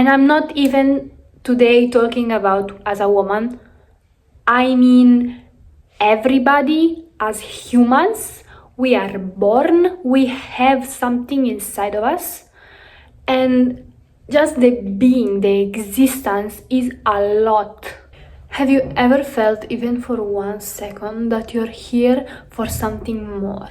And I'm not even today talking about as a woman. I mean everybody as humans. We are born, we have something inside of us, and just the being, the existence is a lot. Have you ever felt, even for 1 second, that you're here for something more?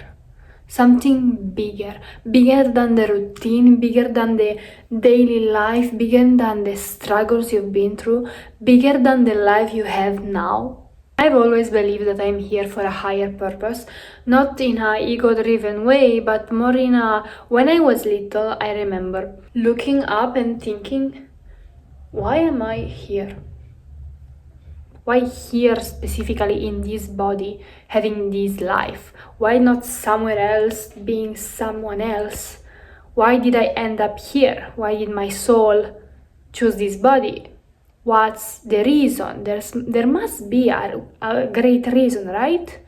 Something bigger, bigger than the routine, bigger than the daily life, bigger than the struggles you've been through, bigger than the life you have now? I've always believed that I'm here for a higher purpose, not in a ego-driven way, but more in a... When I was little, I remember looking up and thinking, why am I here? Why here specifically in this body, having this life? Why not somewhere else, being someone else? Why did I end up here? Why did my soul choose this body? What's the reason? There must be a great reason, right?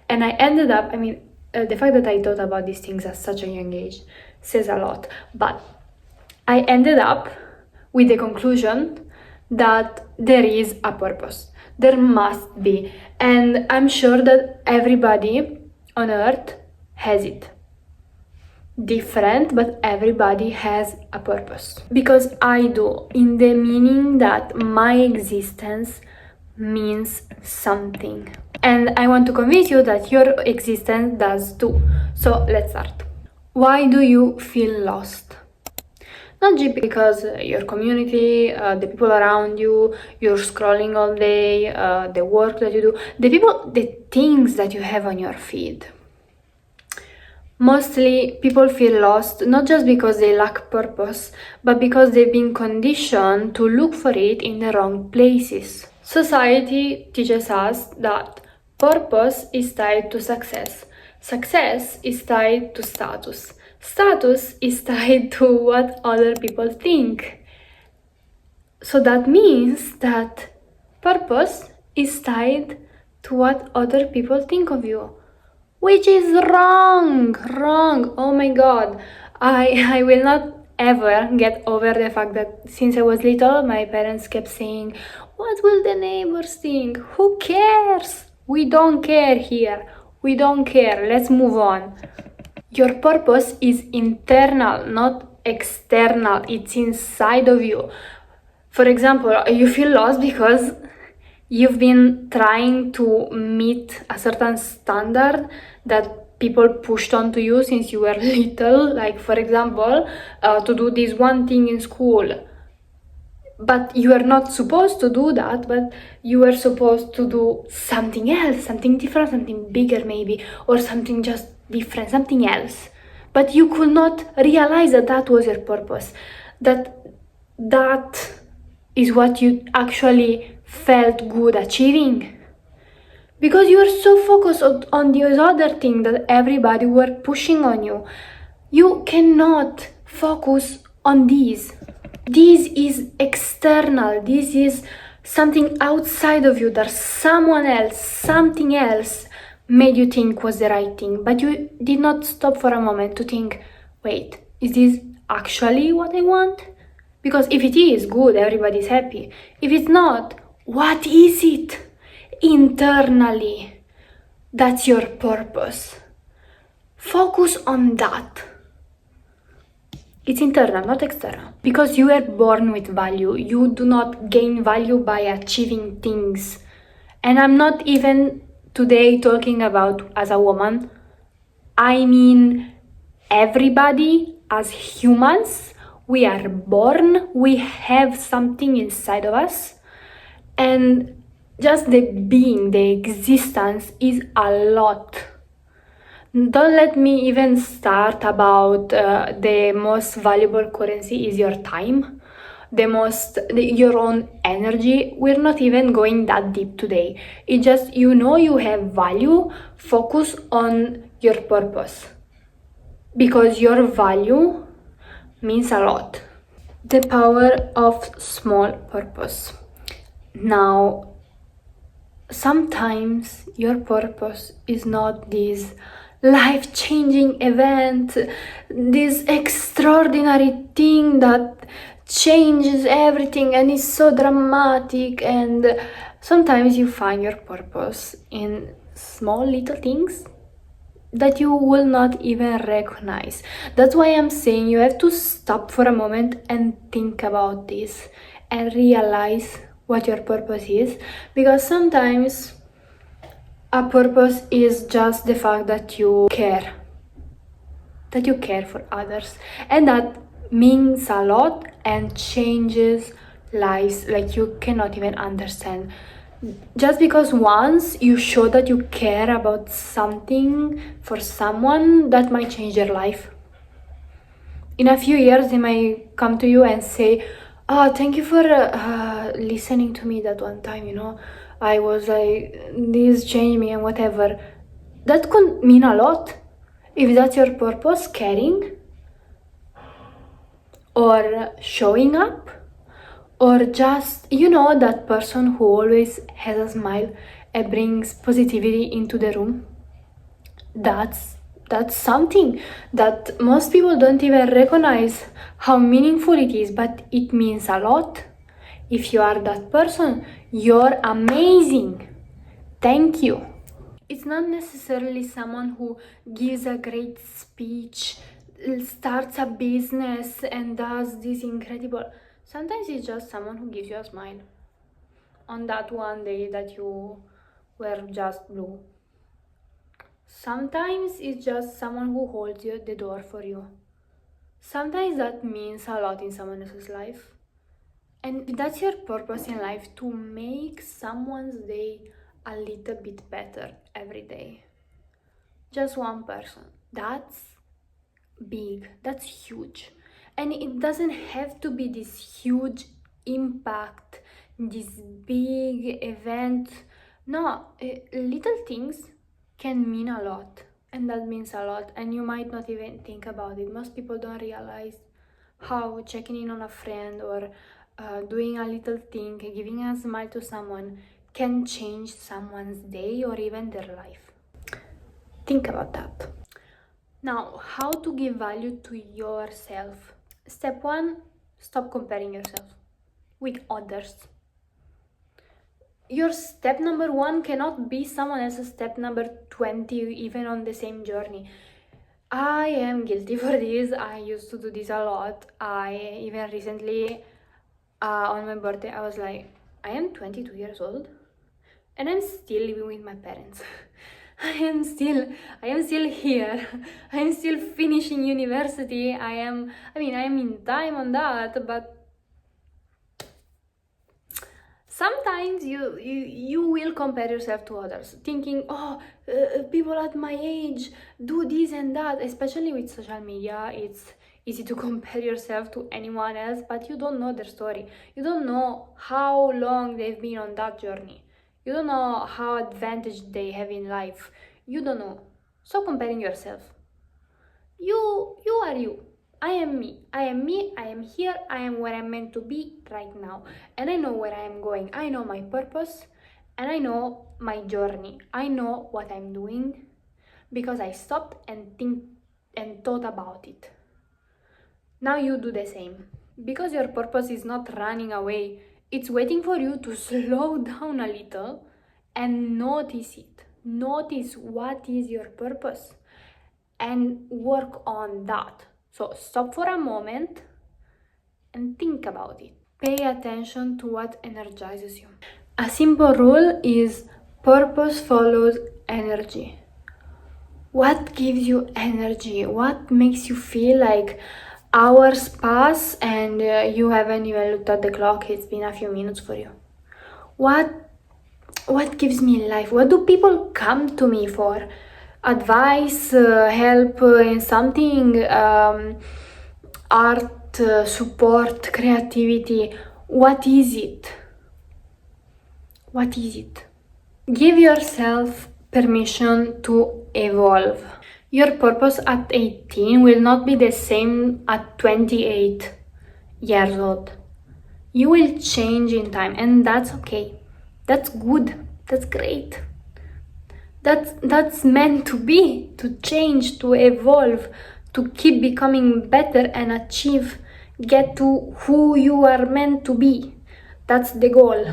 And I ended up, the fact that I thought about these things at such a young age says a lot. But I ended up with the conclusion that there is a purpose. There must be. And I'm sure that everybody on earth has it. Different, but everybody has a purpose. Because I do, in the meaning that my existence means something. And I want to convince you that your existence does too. So let's start. Why do you feel lost? Not just because your community, the people around you, you're scrolling all day, the work that you do, the things that you have on your feed. Mostly people feel lost not just because they lack purpose, but because they've been conditioned to look for it in the wrong places. Society teaches us that purpose is tied to success. Success is tied to status. Status is tied to what other people think. So that means that purpose is tied to what other people think of you. Which is wrong. Oh my god. I will not ever get over the fact that since I was little, my parents kept saying, what will the neighbors think? Who cares? We don't care here. We don't care. Let's move on. Your purpose is internal, not external. It's inside of you. For example, you feel lost because you've been trying to meet a certain standard that people pushed onto you since you were little, like for example, to do this one thing in school. But you are not supposed to do that, but you are supposed to do something else, something different, something bigger maybe, or something just different, something else. But you could not realize that that was your purpose, that is what you actually felt good achieving. Because you are so focused on those other things that everybody were pushing on you. You cannot focus on these. This is external. This is something outside of you that someone else, something else made you think was the right thing. But you did not stop for a moment to think, wait, is this actually what I want? Because if it is, good, everybody's happy. If it's not, what is it? Internally, that's your purpose. Focus on that. It's internal, not external. Because you were born with value. You do not gain value by achieving things. And I'm not even today talking about as a woman. I mean everybody as humans. We are born. We have something inside of us. And just the being, the existence is a lot. Don't let me even start about the most valuable currency is your time, your own energy. We're not even going that deep today. It's just, you have value, focus on your purpose. Because your value means a lot. The power of small purpose. Now, sometimes your purpose is not this life-changing event, this extraordinary thing that changes everything and is so dramatic, and sometimes you find your purpose in small little things that you will not even recognize. That's why I'm saying you have to stop for a moment and think about this and realize what your purpose is, because sometimes a purpose is just the fact that you care for others, and that means a lot and changes lives like you cannot even understand. Just because once you show that you care about something for someone, that might change their life. In a few years they might come to you and say, oh, thank you for listening to me that one time, I was like, this changed me and whatever. That could mean a lot. If that's your purpose, caring or showing up, or just, that person who always has a smile and brings positivity into the room. That's something that most people don't even recognize how meaningful it is, but it means a lot. If you are that person, you're amazing. Thank you. It's not necessarily someone who gives a great speech, starts a business and does this incredible. Sometimes it's just someone who gives you a smile on that one day that you were just blue. Sometimes it's just someone who holds the door for you. Sometimes that means a lot in someone else's life. And that's your purpose in life, to make someone's day a little bit better every day. Just one person. That's big. That's huge. And it doesn't have to be this huge impact, this big event. No, little things can mean a lot, and that means a lot, and you might not even think about it. Most people don't realize how checking in on a friend or doing a little thing, giving a smile to someone, can change someone's day or even their life. Think about that. Now, how to give value to yourself. Step 1, stop comparing yourself with others. Your step number 1 cannot be someone else's step number 20, even on the same journey. I am guilty for this. I used to do this a lot. I even recently, on my birthday, I was like, I am 22 years old and I'm still living with my parents. I am still here. I am still finishing university. I am in time on that, but sometimes you will compare yourself to others, thinking, people at my age do this and that. Especially with social media, it's easy to compare yourself to anyone else, but you don't know their story. You don't know how long they've been on that journey. You don't know how advantage they have in life. You don't know. Stop comparing yourself. You are you. I am me. I am here. I am where I'm meant to be right now. And I know where I am going. I know my purpose. And I know my journey. I know what I'm doing because I stopped and thought about it. Now you do the same. Because your purpose is not running away. It's waiting for you to slow down a little and notice it. Notice what is your purpose and work on that. So stop for a moment and think about it. Pay attention to what energizes you. A simple rule is purpose follows energy. What gives you energy? What makes you feel like hours pass and you haven't even looked at the clock? It's been a few minutes for you. What gives me life? What do people come to me for? Advice, help in something, art, support, creativity. What is it? What is it? Give yourself permission to evolve. Your purpose at 18 will not be the same at 28 years old. You will change in time, and that's okay. That's good. That's great. That's meant to be, to change, to evolve, to keep becoming better and achieve get to who you are meant to be. That's the goal.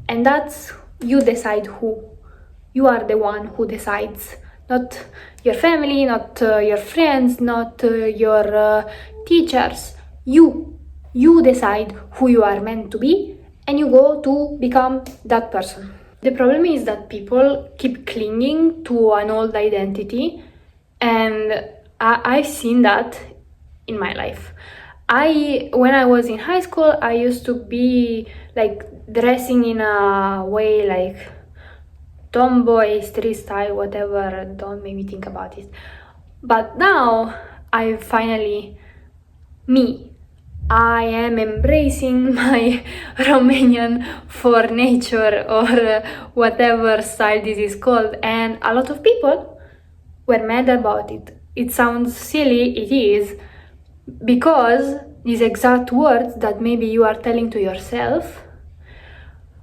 And that's, you decide who. You are the one who decides. Not your family, not your friends, not your teachers. You decide who you are meant to be, and you go to become that person. The problem is that people keep clinging to an old identity, and I've seen that in my life. When I was in high school, I used to be like dressing in a way like tomboy, street style, whatever. Don't make me think about it. But now I finally I am embracing my Romanian for nature, or whatever style this is called, and a lot of people were mad about it. It sounds silly, it is, because these exact words that maybe you are telling to yourself,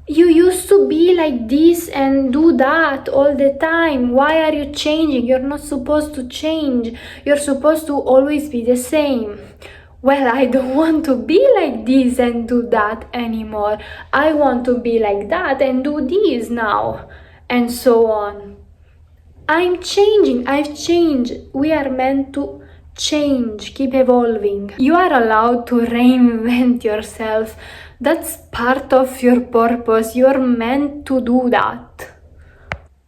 you used to be like this and do that all the time. Why are you changing? You're not supposed to change. You're supposed to always be the same. Well, I don't want to be like this and do that anymore. I want to be like that and do this now, and so on. I'm changing. I've changed. We are meant to change, keep evolving. You are allowed to reinvent yourself. That's part of your purpose. You're meant to do that.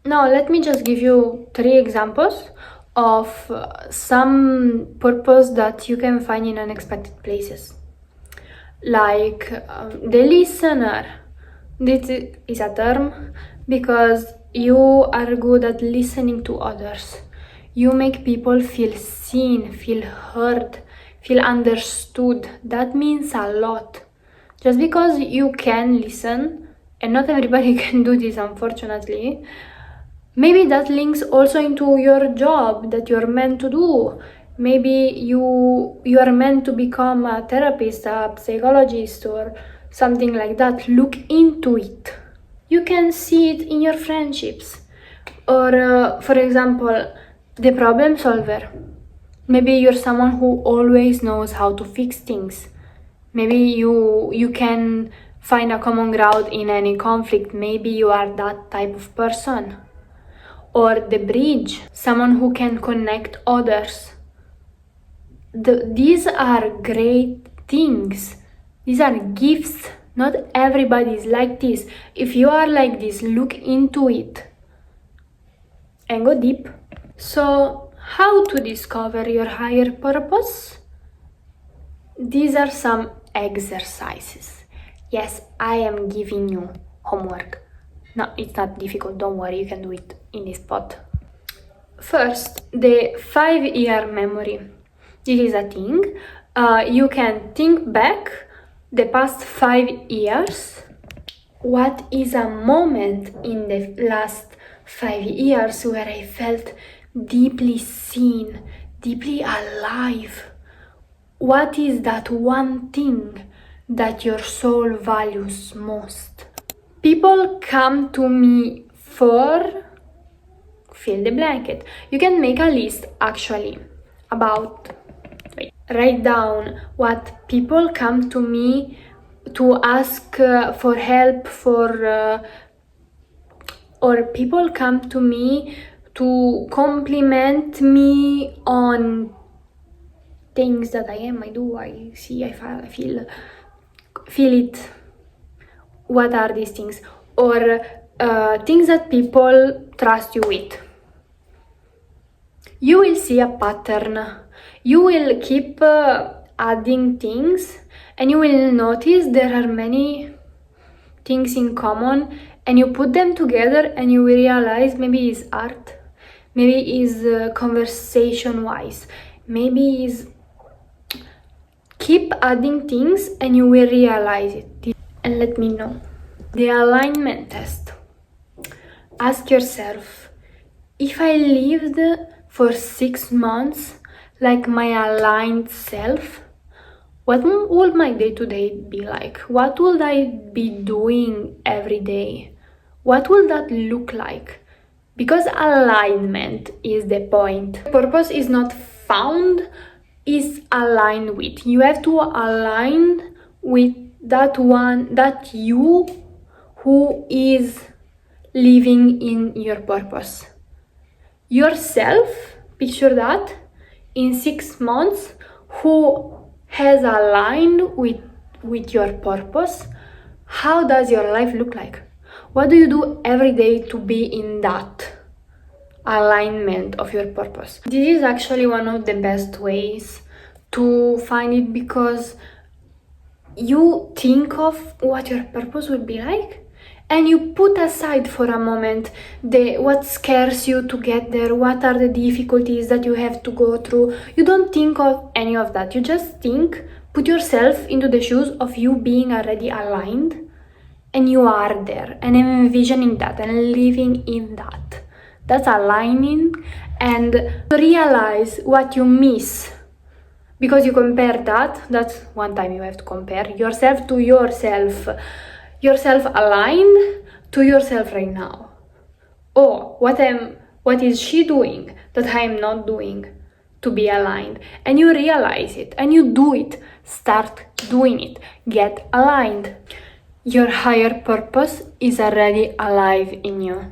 Now, let me just give you 3 examples of some purpose that you can find in unexpected places. Like the listener. This is a term because you are good at listening to others. You make people feel seen, feel heard, feel understood. That means a lot. Just because you can listen, and not everybody can do this, unfortunately, maybe that links also into your job that you're meant to do. Maybe you are meant to become a therapist, a psychologist, or something like that. Look into it. You can see it in your friendships. Or, for example, the problem solver. Maybe you're someone who always knows how to fix things. Maybe you can find a common ground in any conflict. Maybe you are that type of person. Or the bridge, someone who can connect others. These are great things. These are gifts. Not everybody is like this. If you are like this, look into it and go deep. So, how to discover your higher purpose? These are some exercises. Yes, I am giving you homework. No, it's not difficult, don't worry, you can do it in this spot. First, the 5-year memory. This is a thing. You can think back the past 5 years. What is a moment in the last 5 years where I felt deeply seen, deeply alive? What is that one thing that your soul values most? People come to me for fill the blanket. You can make a list actually about, write down what people come to me to ask for help for, or people come to me to compliment me on things that I am, I do, I see, I feel it. What are these things? Or things that people trust you with. You will see a pattern. You will keep adding things, and you will notice there are many things in common, and you put them together and you will realize maybe it's art, maybe it's conversation wise, maybe it's keep adding things and you will realize it. And let me know. The alignment test. Ask yourself, if I lived for 6 months like my aligned self, what would my day-to-day be like? What would I be doing every day? What will that look like? Because alignment is the point. Purpose is not found is aligned with. You have to align with that one, that you who is living in your purpose. Yourself, picture that, in 6 months, who has aligned with your purpose. How does your life look like? What do you do every day to be in that alignment of your purpose? This is actually one of the best ways to find it, because you think of what your purpose will be like and you put aside for a moment what scares you to get there, what are the difficulties that you have to go through. You don't think of any of that. You just put yourself into the shoes of you being already aligned, and you are there, and envisioning that and living in that. That's aligning, and realize what you miss. Because you compare that's one time you have to compare yourself to yourself aligned to yourself right now. Oh, what is she doing that I am not doing to be aligned? And you realize it and you do it. Start doing it. Get aligned. Your higher purpose is already alive in you.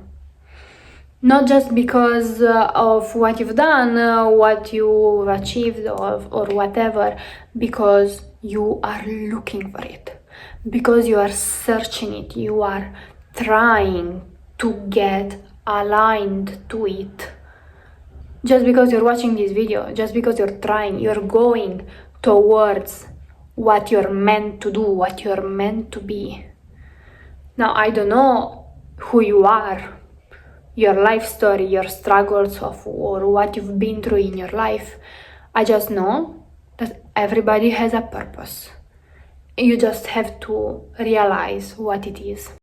Not just because of what you've done, what you've achieved, or whatever, because you are looking for it, because you are searching it, you are trying to get aligned to it. Just because you're watching this video, just because you're trying, you're going towards what you're meant to do, what you're meant to be. Now, I don't know who you are, your life story, your struggles or what you've been through in your life. I just know that everybody has a purpose. You just have to realize what it is.